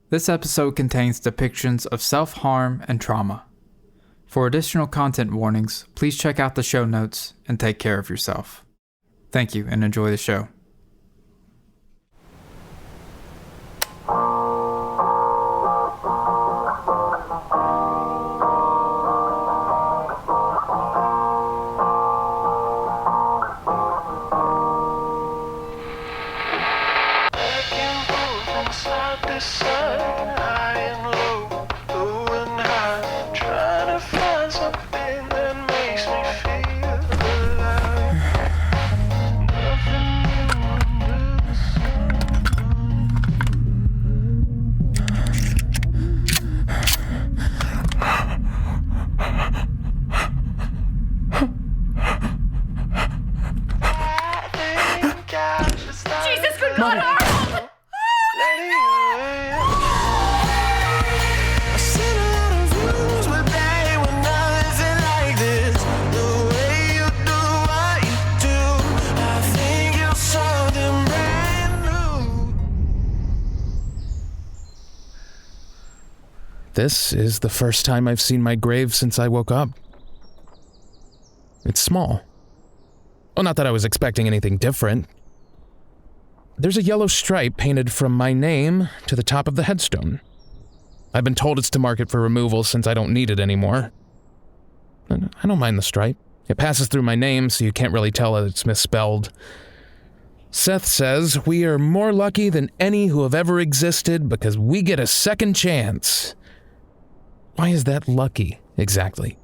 This episode contains depictions of self-harm and trauma. For additional content warnings, please check out the show notes and take care of yourself. Thank you and enjoy the show. This is the first time I've seen my grave since I woke up. It's small. Well, not that I was expecting anything different. There's a yellow stripe painted from my name to the top of the headstone. I've been told it's to mark it for removal since I don't need it anymore. I don't mind the stripe. It passes through my name, so you can't really tell that it's misspelled. Seth says we are more lucky than any who have ever existed because we get a second chance. Why is that lucky, exactly?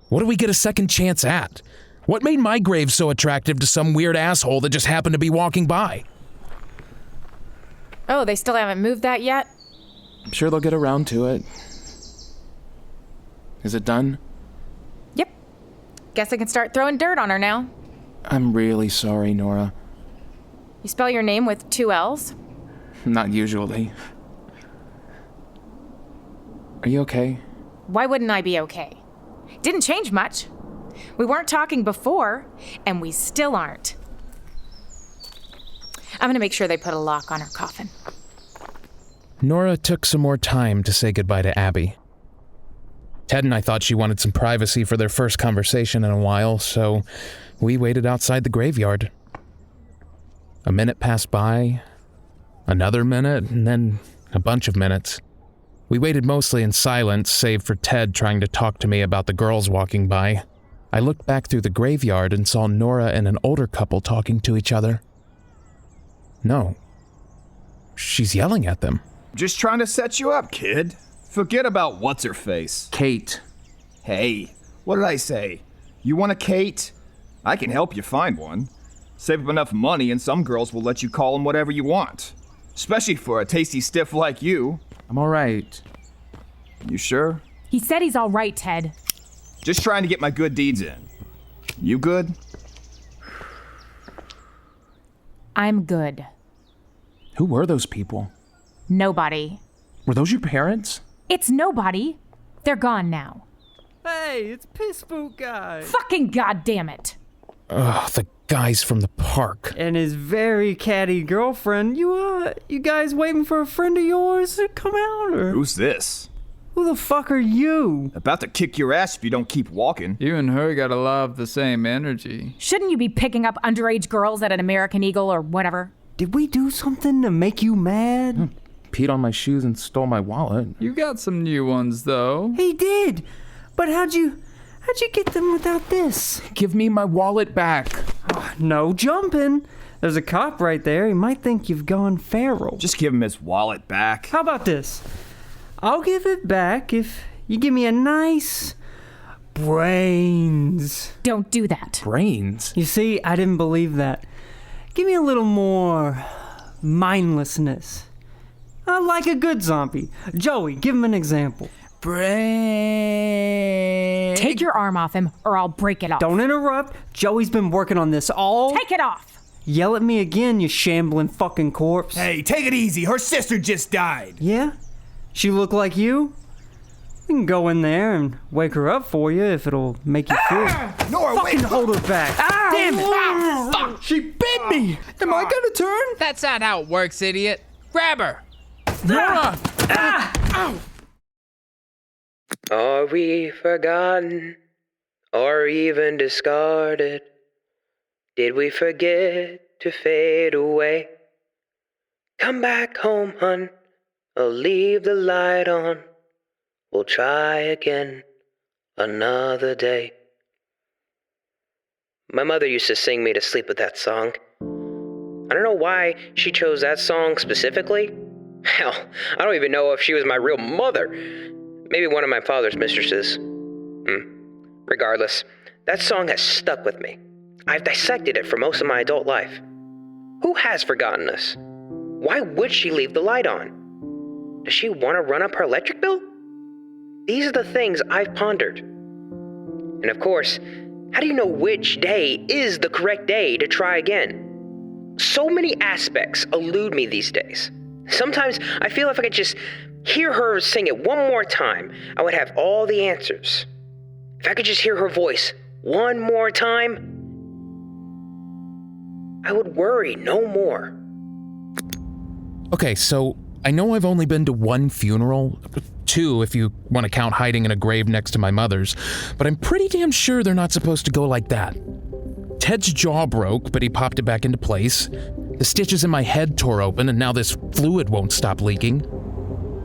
What do we get a second chance at? What made my grave so attractive to some weird asshole that just happened to be walking by? Oh, they still haven't moved that yet? I'm sure they'll get around to it. Is it done? Yep. Guess I can start throwing dirt on her now. I'm really sorry, Nora. You spell your name with 2 L's? Not usually. Are you okay? Why wouldn't I be okay? Didn't change much. We weren't talking before, and we still aren't. I'm gonna make sure they put a lock on her coffin. Nora took some more time to say goodbye to Abi. Ted and I thought she wanted some privacy for their first conversation in a while, so we waited outside the graveyard. A minute passed by, another minute, and then a bunch of minutes. We waited mostly in silence, save for Ted trying to talk to me about the girls walking by. I looked back through the graveyard and saw Nora and an older couple talking to each other. No. She's yelling at them. Just trying to set you up, kid. Forget about what's-her-face. Kate. Hey, what did I say? You want a Kate? I can help you find one. Save up enough money and some girls will let you call them whatever you want. Especially for a tasty stiff like you. I'm all right. You sure? He said he's all right, Ted. Just trying to get my good deeds in. You good? I'm good. Who were those people? Nobody. Were those your parents? It's nobody. They're gone now. Hey, it's Piss Boot Guy. Fucking goddamn it. Ugh, the guys from the park. And his very catty girlfriend. You guys waiting for a friend of yours to come out, or? Who's this? Who the fuck are you? About to kick your ass if you don't keep walking. You and her got a lot of the same energy. Shouldn't you be picking up underage girls at an American Eagle or whatever? Did we do something to make you mad? Peed on my shoes and stole my wallet. You got some new ones, though. He did. But how'd you get them without this? Give me my wallet back. No jumping. There's a cop right there. He might think you've gone feral. Just give him his wallet back. How about this? I'll give it back if you give me a nice brains. Don't do that. Brains? You see, I didn't believe that. Give me a little more mindlessness. Like a good zombie. Joey, give him an example. Brain. Take your arm off him or I'll break it off. Don't interrupt. Joey's been working on this all... Take it off! Yell at me again, you shambling fucking corpse. Hey, take it easy. Her sister just died. Yeah? She look like you? We can go in there and wake her up for you if it'll make you feel... Nora, fucking wait. hold her back. Damn it. Fuck! She bit me. Am I gonna turn? That's not how it works, idiot. Grab her! Nora! Ah! Ow! Are we forgotten, or even discarded? Did we forget to fade away? Come back home, hun, or leave the light on. We'll try again another day. My mother used to sing me to sleep with that song. I don't know why she chose that song specifically. Hell, I don't even know if she was my real mother. Maybe one of my father's mistresses. Regardless, that song has stuck with me. I've dissected it for most of my adult life. Who has forgotten us? Why would she leave the light on? Does she want to run up her electric bill? These are the things I've pondered. And of course, how do you know which day is the correct day to try again? So many aspects elude me these days. Sometimes I feel if I could just hear her sing it one more time, I would have all the answers. If I could just hear her voice one more time, I would worry no more. Okay, so I know I've only been to one funeral, 2 if you want to count hiding in a grave next to my mother's, but I'm pretty damn sure they're not supposed to go like that. Ted's jaw broke, but he popped it back into place. The stitches in my head tore open, and now this fluid won't stop leaking.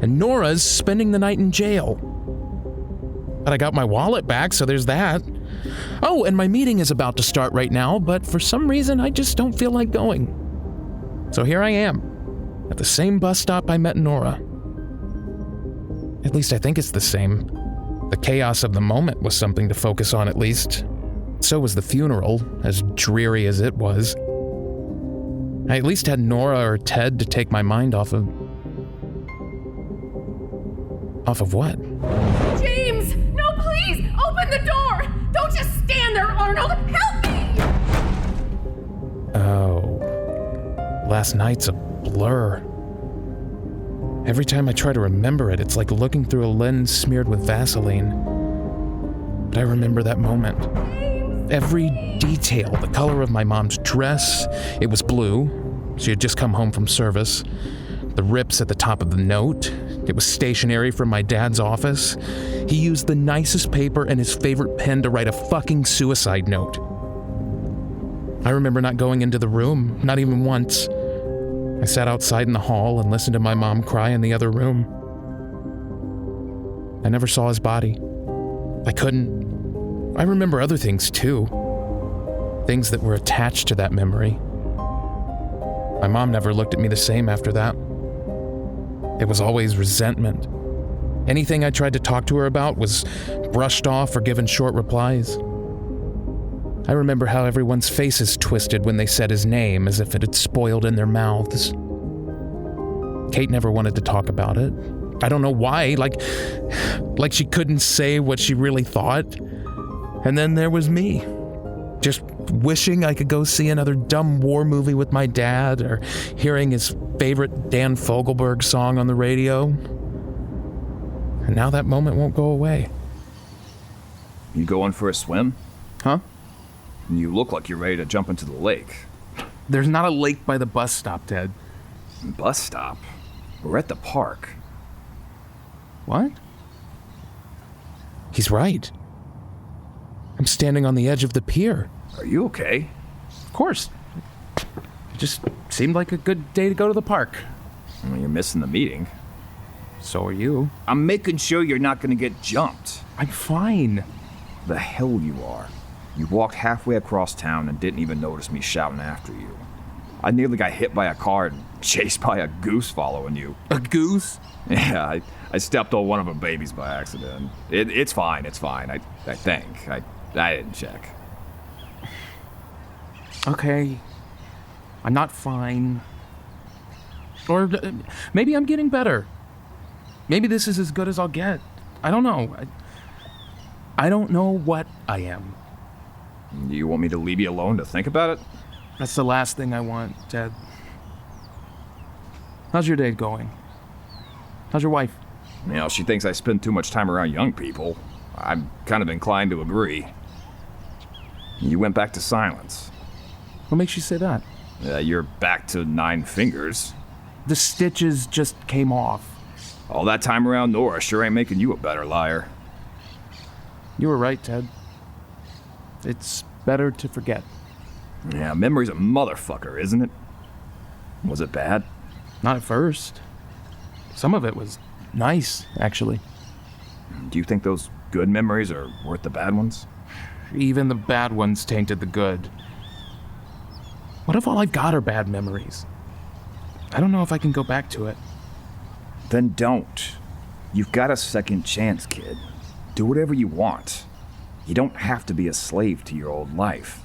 And Nora's spending the night in jail. But I got my wallet back, so there's that. Oh, and my meeting is about to start right now, but for some reason I just don't feel like going. So here I am, at the same bus stop I met Nora. At least I think it's the same. The chaos of the moment was something to focus on at least. So was the funeral, as dreary as it was. I at least had Nora or Ted to take my mind off of... Off of what? James! No, please! Open the door! Don't just stand there, Arnold! Help me! Oh. Last night's a blur. Every time I try to remember it, it's like looking through a lens smeared with Vaseline. But I remember that moment. Every detail, the color of my mom's dress, it was blue. She had just come home from service. The rips at the top of the note, it was stationery from my dad's office. He used the nicest paper and his favorite pen to write a fucking suicide note. I remember not going into the room, not even once. I sat outside in the hall and listened to my mom cry in the other room. I never saw his body. I couldn't. I remember other things too. Things that were attached to that memory. My mom never looked at me the same after that. It was always resentment. Anything I tried to talk to her about was brushed off or given short replies. I remember how everyone's faces twisted when they said his name as if it had spoiled in their mouths. Kate never wanted to talk about it. I don't know why, like she couldn't say what she really thought. And then there was me, just wishing I could go see another dumb war movie with my dad or hearing his favorite Dan Fogelberg song on the radio. And now that moment won't go away. You going for a swim? Huh? You look like you're ready to jump into the lake. There's not a lake by the bus stop, Ted. Bus stop? We're at the park. What? He's right. I'm standing on the edge of the pier. Are you okay? Of course. It just seemed like a good day to go to the park. Well, you're missing the meeting. So are you. I'm making sure you're not gonna get jumped. I'm fine. The hell you are. You walked halfway across town and didn't even notice me shouting after you. I nearly got hit by a car and chased by a goose following you. A goose? Yeah, I stepped on one of them babies by accident. It's fine. I think. I didn't check. Okay. I'm not fine. Or maybe I'm getting better. Maybe this is as good as I'll get. I don't know. I don't know what I am. You want me to leave you alone to think about it? That's the last thing I want, Ted. How's your day going? How's your wife? You know, she thinks I spend too much time around young people. I'm kind of inclined to agree. You went back to silence. What makes you say that? You're back to 9 fingers. The stitches just came off. All that time around Nora sure ain't making you a better liar. You were right, Ted. It's better to forget. Yeah, memory's a motherfucker, isn't it? Was it bad? Not at first. Some of it was nice, actually. Do you think those good memories are worth the bad ones? Even the bad ones tainted the good. What if all I've got are bad memories? I don't know if I can go back to it. Then don't. You've got a second chance, kid. Do whatever you want. You don't have to be a slave to your old life.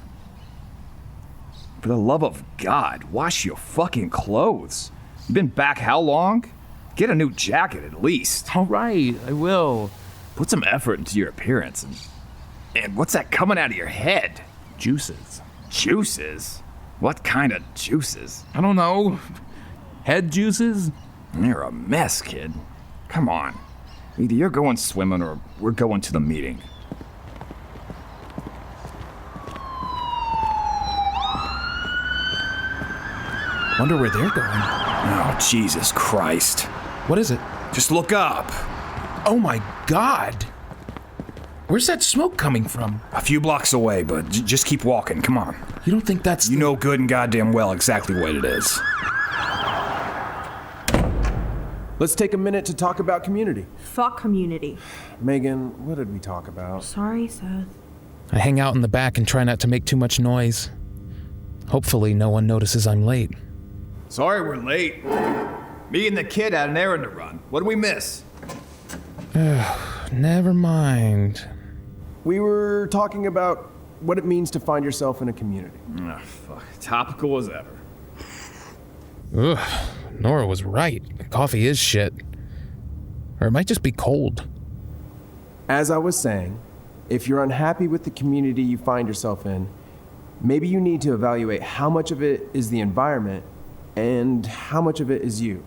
For the love of God, wash your fucking clothes. You've been back how long? Get a new jacket at least. All right, I will. Put some effort into your appearance. And what's that coming out of your head? Juices. Juices? What kind of juices? I don't know. Head juices? You're a mess, kid. Come on. Either you're going swimming or we're going to the meeting. Wonder where they're going. Oh, Jesus Christ. What is it? Just look up. Oh my God. Where's that smoke coming from? A few blocks away, but just keep walking. Come on. You don't think that's... You know good and goddamn well exactly what it is. Let's take a minute to talk about community. Fuck community. Megan, what did we talk about? Sorry, Seth. I hang out in the back and try not to make too much noise. Hopefully no one notices I'm late. Sorry we're late. Me and the kid had an errand to run. What did we miss? Never mind. We were talking about what it means to find yourself in a community. Fuck. Topical as ever. Ugh, Nora was right. The coffee is shit. Or it might just be cold. As I was saying, if you're unhappy with the community you find yourself in, maybe you need to evaluate how much of it is the environment and how much of it is you.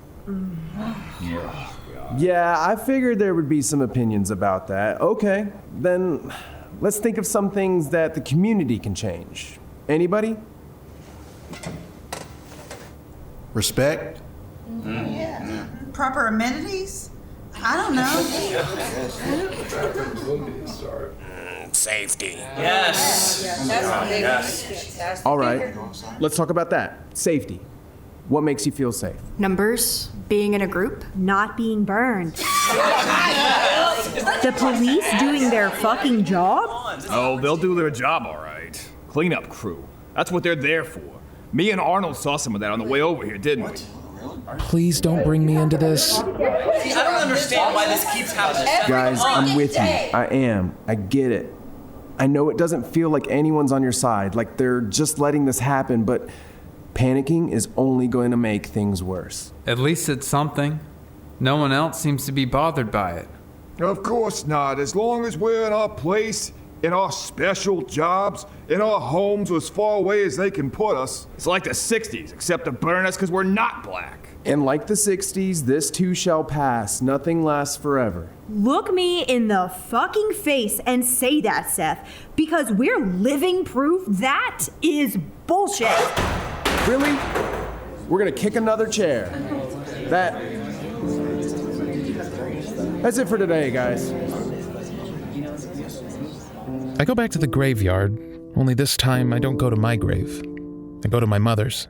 Yeah, I figured there would be some opinions about that. Okay, then let's think of some things that the community can change. Anybody? Respect? Yeah. Proper amenities? I don't know. Safety. Yes. All right, let's talk about that. Safety. What makes you feel safe? Numbers, being in a group, not being burned. The police doing their fucking job? Oh, they'll do their job all right. Cleanup crew. That's what they're there for. Me and Arnold saw some of that on the way over here, didn't we? Please don't bring me into this. See, I don't understand why this keeps happening. Guys, I'm with you. I am. I get it. I know it doesn't feel like anyone's on your side, like they're just letting this happen, but panicking is only going to make things worse. At least it's something. No one else seems to be bothered by it. Of course not. As long as we're in our place, in our special jobs, in our homes as far away as they can put us. It's like the 60s, except to burn us because we're not black. And like the 60s, this too shall pass. Nothing lasts forever. Look me in the fucking face and say that, Seth, because we're living proof that is bullshit. Really? We're gonna kick another chair. That's it for today, guys. I go back to the graveyard, only this time I don't go to my grave. I go to my mother's.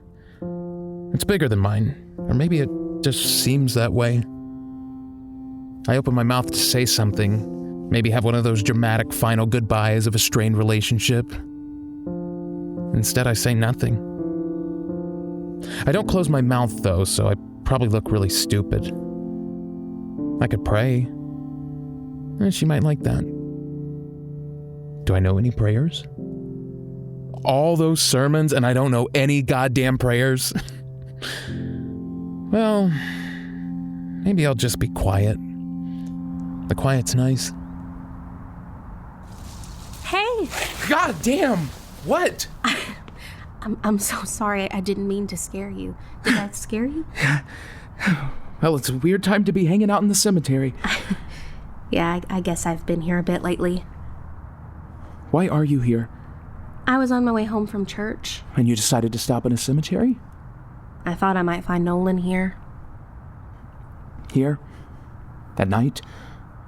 It's bigger than mine, or maybe it just seems that way. I open my mouth to say something, maybe have one of those dramatic final goodbyes of a strained relationship. Instead, I say nothing. I don't close my mouth, though, so I probably look really stupid. I could pray. She might like that. Do I know any prayers? All those sermons and I don't know any goddamn prayers? Well, maybe I'll just be quiet. The quiet's nice. Hey! God damn! What? I'm so sorry. I didn't mean to scare you. Did that scare you? Well, it's a weird time to be hanging out in the cemetery. Yeah, I guess I've been here a bit lately. Why are you here? I was on my way home from church. And you decided to stop in a cemetery? I thought I might find Nolan here. Here? At night?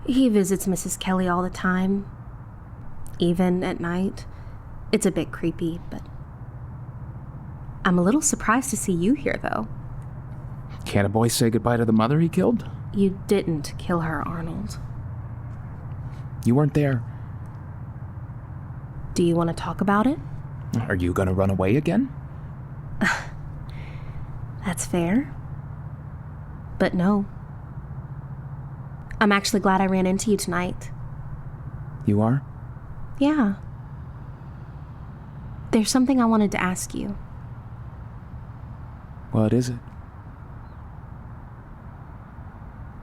He visits Mrs. Kelly all the time. Even at night. It's a bit creepy, but... I'm a little surprised to see you here, though. Can't a boy say goodbye to the mother he killed? You didn't kill her, Arnold. You weren't there. Do you want to talk about it? Are you gonna run away again? That's fair. But no. I'm actually glad I ran into you tonight. You are? Yeah. There's something I wanted to ask you. What is it?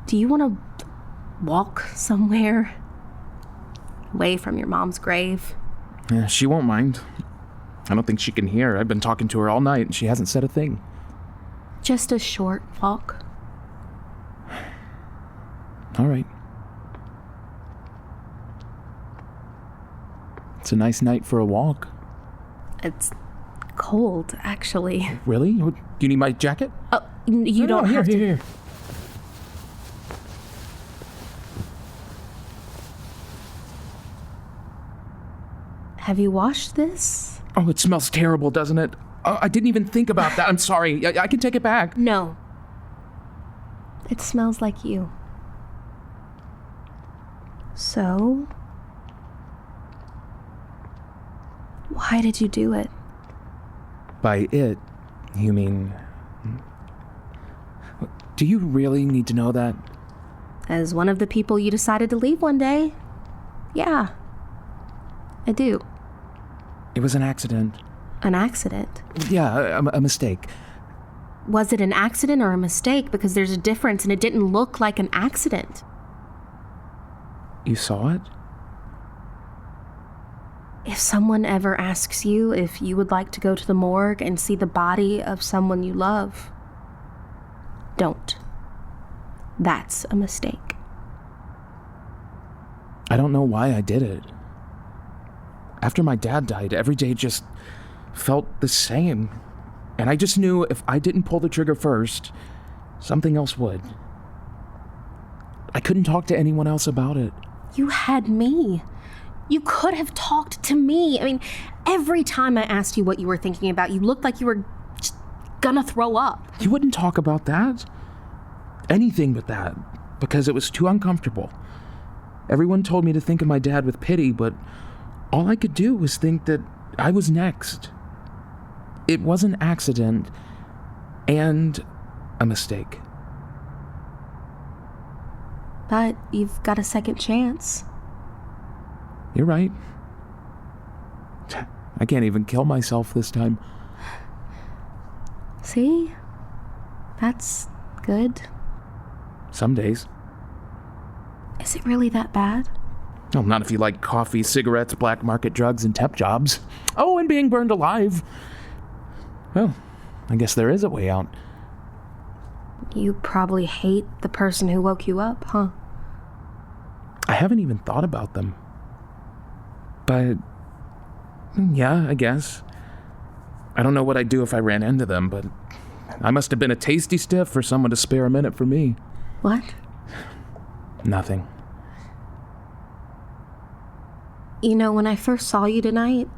Do you want to walk somewhere away from your mom's grave? Yeah, she won't mind. I don't think she can hear. I've been talking to her all night and she hasn't said a thing. Just a short walk. All right. It's a nice night for a walk. It's cold, actually. Really? Do you need my jacket? Oh, you don't have to. Here. Have you washed this? Oh, it smells terrible, doesn't it? Oh, I didn't even think about that. I'm sorry. I can take it back. No. It smells like you. So? Why did you do it? By it, you mean... Do you really need to know that? As one of the people you decided to leave one day. Yeah. I do. It was an accident. An accident? Yeah, a mistake. Was it an accident or a mistake? Because there's a difference and it didn't look like an accident. You saw it? If someone ever asks you if you would like to go to the morgue and see the body of someone you love, don't. That's a mistake. I don't know why I did it. After my dad died, every day just felt the same. And I just knew if I didn't pull the trigger first, something else would. I couldn't talk to anyone else about it. You had me. You could have talked to me. I mean, every time I asked you what you were thinking about, you looked like you were just gonna throw up. You wouldn't talk about that. Anything but that, because it was too uncomfortable. Everyone told me to think of my dad with pity, but all I could do was think that I was next. It was an accident and a mistake. But you've got a second chance. You're right. I can't even kill myself this time. See? That's good. Some days. Is it really that bad? Well, not if you like coffee, cigarettes, black market drugs, and temp jobs. Oh, and being burned alive. Well, I guess there is a way out. You probably hate the person who woke you up, huh? I haven't even thought about them. But, yeah, I guess. I don't know what I'd do if I ran into them, but I must have been a tasty stiff for someone to spare a minute for me. What? Nothing. You know, when I first saw you tonight,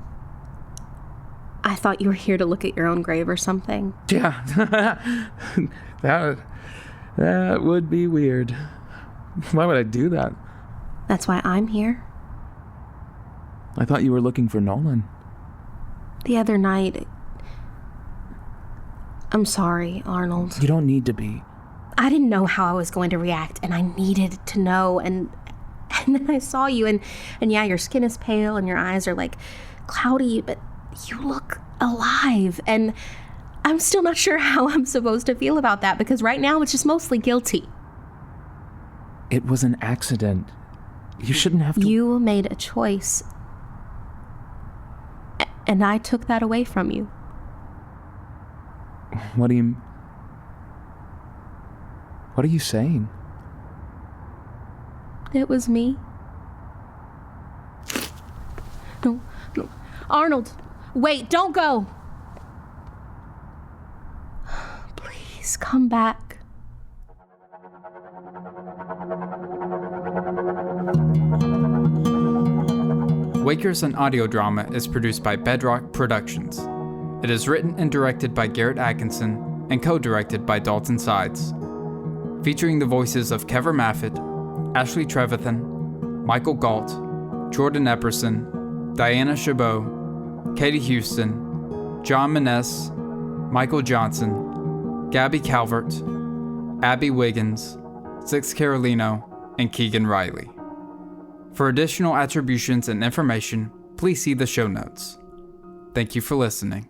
I thought you were here to look at your own grave or something. Yeah. that would be weird. Why would I do that? That's why I'm here. I thought you were looking for Nolan. The other night... I'm sorry, Arnold. You don't need to be. I didn't know how I was going to react, and I needed to know, and then I saw you, and yeah, your skin is pale, and your eyes are, like, cloudy, but you look alive, and I'm still not sure how I'm supposed to feel about that, because right now it's just mostly guilty. It was an accident. You shouldn't have to... You made a choice, and I took that away from you. What are you saying? It was me. No. Arnold, wait, don't go. Please come back. Wakers, an audio drama, is produced by Bedrock Productions. It is written and directed by Garrett Atkinson and co-directed by Dalton Sides. Featuring the voices of Kevar Maffit, Ashley Trevathan, Michael Gault, Jordan Epperson, Diana Chabot, Katie Houston, John Maness, Michael Johnson, Gabby Calvert, Abi Wiggins, Six Carolino, and Keegan Riley. For additional attributions and information, please see the show notes. Thank you for listening.